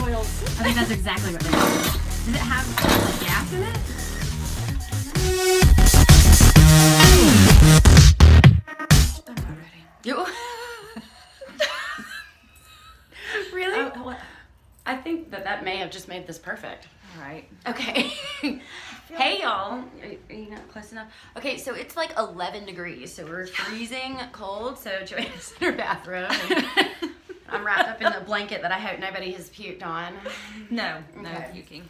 oil soup. I think that's exactly what it is. Does it have like gas in it? I'm not ready. You? Really? Oh, what? I think that may have just made this perfect. All right. Okay. Hey y'all. Are you not close enough? Okay, so it's like 11 degrees, so we're freezing cold. So Joanna's in her bathroom. And I'm wrapped up in the blanket that I hope nobody has puked on. No Okay. puking.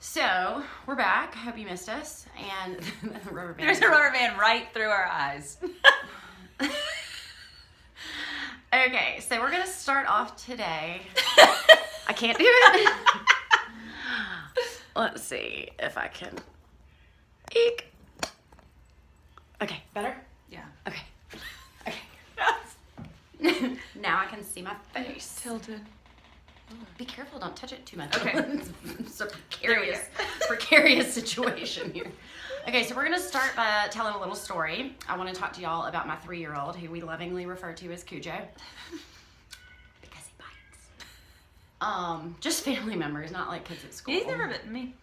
So we're back. Hope you missed us. And the rubber band. There's a rubber band right through our eyes. Okay, so we're gonna start off today. I can't do it. Let's see if I can. Eek. Okay, better? Yeah. Okay. Okay. Now I can see my face. Tilted. Be careful, don't touch it too much. Okay. It's a precarious situation here. Okay, so we're gonna start by telling a little story. I wanna talk to y'all about my 3-year-old who we lovingly refer to as Cujo. Because he bites. Just family members, not like kids at school. He's never bitten me.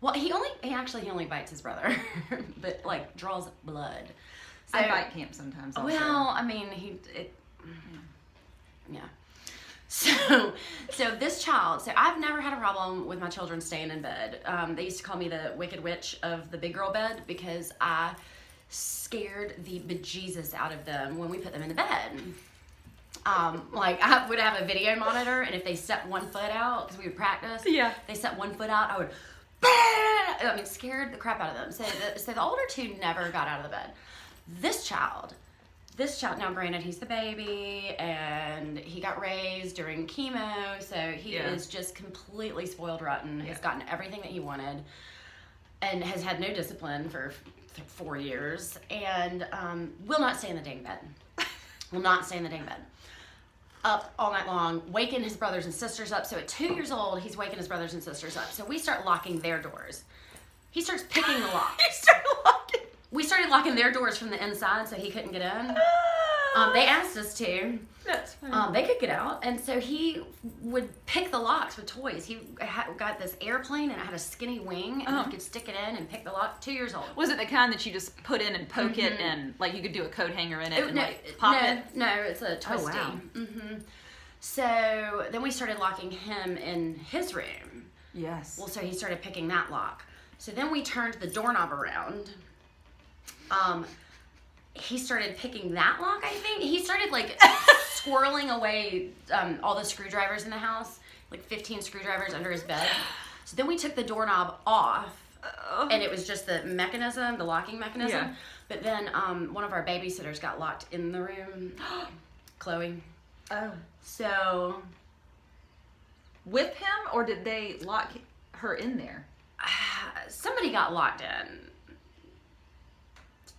Well, he only bites his brother, but like draws blood. So, I bite camp sometimes also. well, I mean, yeah. So this child, so I've never had a problem with my children staying in bed. They used to call me the wicked witch of the big girl bed because I scared the bejesus out of them when we put them in the bed. Like I would have a video monitor, and if they set one foot out, because we would practice, Yeah. they set one foot out, I would, scared the crap out of them. So the older two never got out of the bed. This child, now granted, he's the baby, and he got raised during chemo, so he is just completely spoiled rotten, has gotten everything that he wanted, and has had no discipline for 4 years, and will not stay in the dang bed. Will not stay in the dang bed. Up all night long, waking his brothers and sisters up. So at 2 years old, he's waking his brothers and sisters up. So we start locking their doors. He starts picking the locks. He started locking. We started locking their doors from the inside so he couldn't get in. They asked us to. That's funny. They could get out, and so he would pick the locks with toys. He got this airplane, and it had a skinny wing, and he could stick it in and pick the lock. 2 years old. Was it the kind that you just put in and poke it, and like you could do a coat hanger in it and like pop it? No, it's a twisty. wow. So then we started locking him in his room. Yes. Well, so he started picking that lock. So then we turned the doorknob around. He started picking that lock, I think. He started like squirreling away all the screwdrivers in the house, like 15 screwdrivers under his bed. So then we took the doorknob off, and it was just the mechanism, the locking mechanism. Yeah. But then one of our babysitters got locked in the room, Chloe. Oh. So With him, or did they lock her in there? somebody got locked in.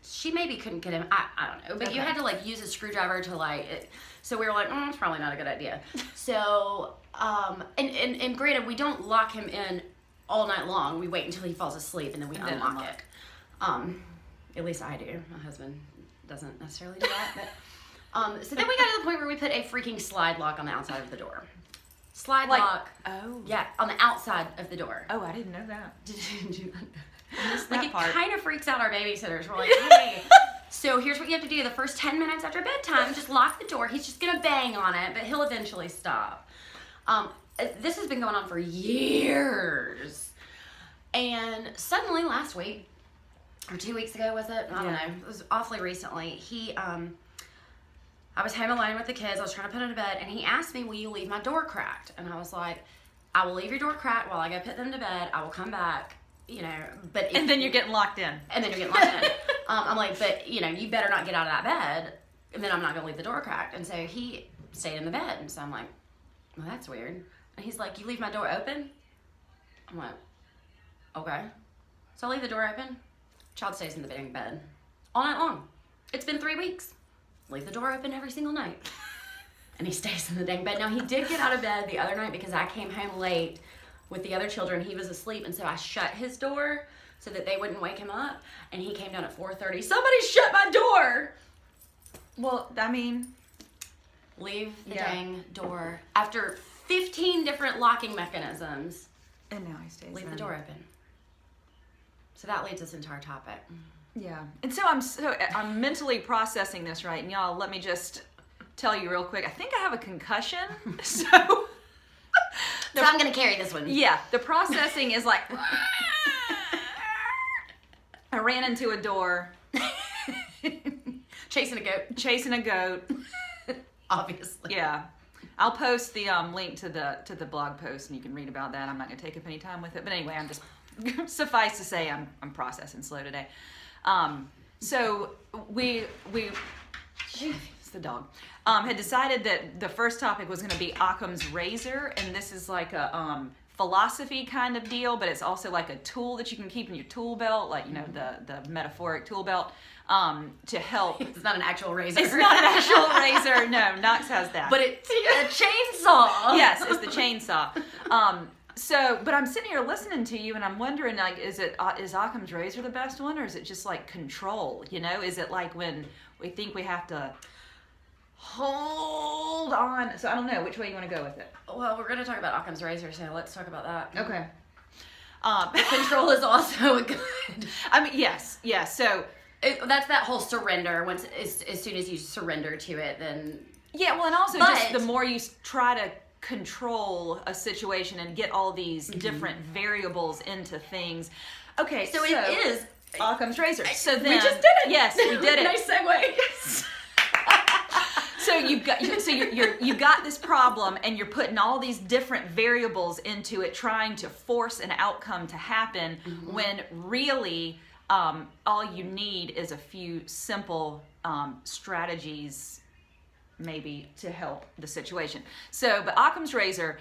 She maybe couldn't get him. I don't know. But you had to like use a screwdriver to like. So we were like, it's probably not a good idea. So and granted, we don't lock him in all night long. We wait until he falls asleep and then we unlock it. At least I do. My husband doesn't necessarily do that. But so then we got to the point where we put a freaking slide lock on the outside of the door. Slide lock. Oh. Yeah, on the outside of the door. Oh, I didn't know that. Did you Missed like that it part. kind of freaks out our babysitters. We're like, hey, so here's what you have to do. The first 10 minutes after bedtime, just lock the door. He's just gonna bang on it, but he'll eventually stop. This has been going on for years, and suddenly last week or 2 weeks ago, was it? I don't know. It was awfully recently. I was home alone with the kids. I was trying to put them to bed, and he asked me, "Will you leave my door cracked?" And I was like, "I will leave your door cracked while I go put them to bed. I will come back." You know, but And then you're getting locked in. And then you're getting locked in. I'm like, but you know, you better not get out of that bed, and then I'm not gonna leave the door cracked. And so he stayed in the bed, and so I'm like, well, that's weird. And he's like, you leave my door open? I'm like, okay. So I leave the door open. Child stays in the bed all night long. It's been 3 weeks. Leave the door open every single night. And he stays in the dang bed. Now, he did get out of bed the other night because I came home late with the other children. He was asleep, and so I shut his door so that they wouldn't wake him up. And he came down at 4:30. Somebody shut my door! Well, I mean, Leave the dang door. After 15 different locking mechanisms. And now he stays Leave in. the door open. So that leads us into our topic. Yeah. And so I'm mentally processing this, right? And y'all, let me just tell you real quick. I think I have a concussion. So I'm going to carry this one. Yeah. The processing is like I ran into a door. Chasing a goat. Obviously. Yeah. I'll post the link to the blog post and you can read about that. I'm not going to take up any time with it. But anyway, I'm just suffice to say I'm processing slow today. So we it's the dog, had decided that the first topic was going to be Occam's razor, and this is like a philosophy kind of deal, but it's also like a tool that you can keep in your tool belt, like, you know, the metaphoric tool belt, to help. It's not an actual razor. It's not an actual razor. No, Knox has that. But it's a chainsaw. Yes, it's the chainsaw. But I'm sitting here listening to you, and I'm wondering, like, is Occam's razor the best one, or is it just like control? You know, is it like when we think we have to hold on? So I don't know which way you want to go with it. Well, we're going to talk about Occam's razor, so let's talk about that. Okay. Control is also a good. I mean, yes. So that's that whole surrender. Once as soon as you surrender to it, then yeah. Well, and also just the more you try to control a situation and get all these different variables into things. Okay, so it is Occam's razor. So then we just did it. Yes, we did it. Nice segue. So you've got this problem, and you're putting all these different variables into it, trying to force an outcome to happen, when really all you need is a few simple strategies, maybe, to help the situation. So, but Occam's razor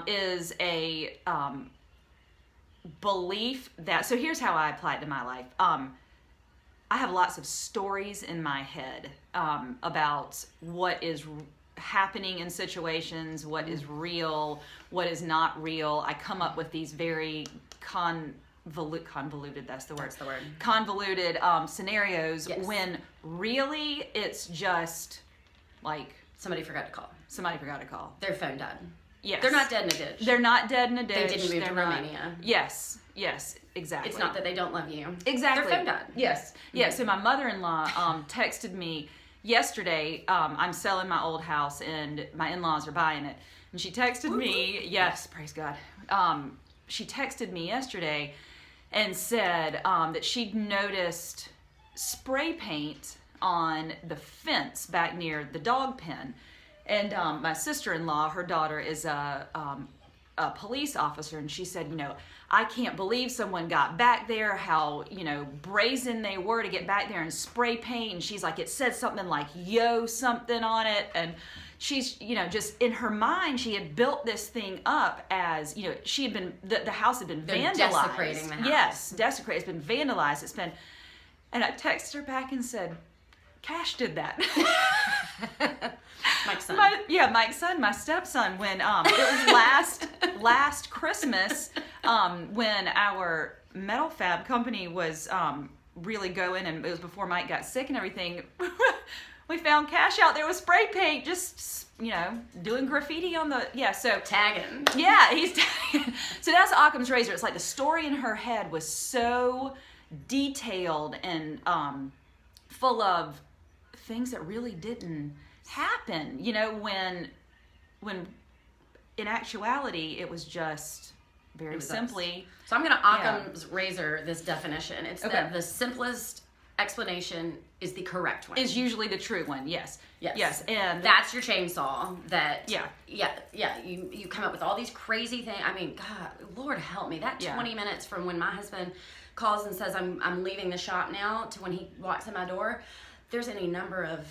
is a belief that, so here's how I apply it to my life. I have lots of stories in my head about what is happening in situations, what is real, what is not real. I come up with these very convoluted, that's the word. That's the word. Convoluted scenarios, yes, when really it's just like somebody forgot to call. Their phone died. Yes. They're not dead in a ditch. They're not dead in a ditch. They didn't move to Romania. Yes, exactly. It's not that they don't love you. Exactly. Their phone died. Yes. Yeah, so my mother-in-law texted me yesterday. I'm selling my old house and my in-laws are buying it. And she texted me, yes, praise God. She texted me yesterday and said that she'd noticed spray paint on the fence back near the dog pen. And my sister-in-law, her daughter, is a police officer, and she said, you know, I can't believe someone got back there, how, you know, brazen they were to get back there and spray paint. And she's like, it said something like yo something on it. And she's, you know, just in her mind, she had built this thing up as, you know, she had been, the house had been vandalized. Desecrating the house. Yes, desecrated. It's been vandalized. It's been, and I texted her back and said, Cash did that. Mike's son. Mike's son, my stepson, when it was last Christmas, when our metal fab company was really going, and it was before Mike got sick and everything. We found Cash out there with spray paint, just, you know, doing graffiti on the, so tagging. Yeah, he's tagging. So that's Occam's razor. It's like the story in her head was so detailed and full of things that really didn't happen, you know, when in actuality it was just very simply. So I'm going to Occam's razor this definition. It's that the simplest explanation is the correct one. Is usually the true one. Yes. And that's your chainsaw. That yeah. You come up with all these crazy things. I mean, God, Lord help me. That 20 minutes from when my husband calls and says I'm leaving the shop now to when he walks in my door, there's any number of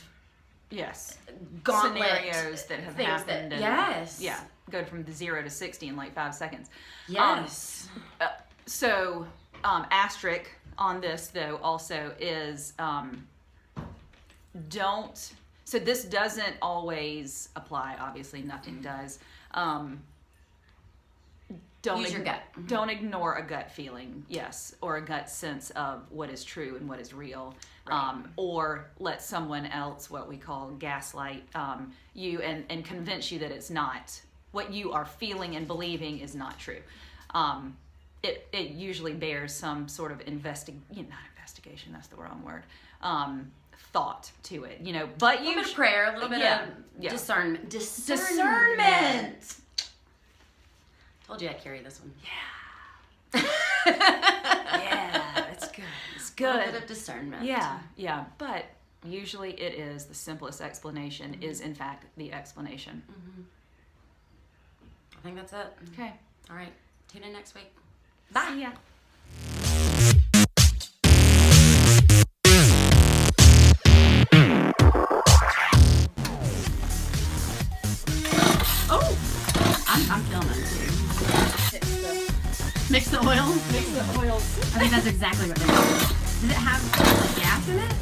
gauntlet scenarios that have happened. Go from 0 to 60 in like 5 seconds. Yes. So asterisk on this though also is so this doesn't always apply. Obviously, nothing does. Use your gut. Don't ignore a gut feeling, or a gut sense of what is true and what is real. Right. Or let someone else, what we call gaslight, you and convince you that it's not what you are feeling and believing is not true. It usually bears some sort of not investigation, that's the wrong word, thought to it, but A little bit of prayer, a little bit of discernment. Discernment. Told you I'd carry this one. Yeah, it's good. It's good. A little bit of discernment. Yeah. But usually it is the simplest explanation is in fact the explanation. I think that's it. Okay. All right. Tune in next week. Bye. See ya. I'm feeling it too. Mix the oil? Mix the oils. I think that's exactly what they're doing. Does it have gas in it?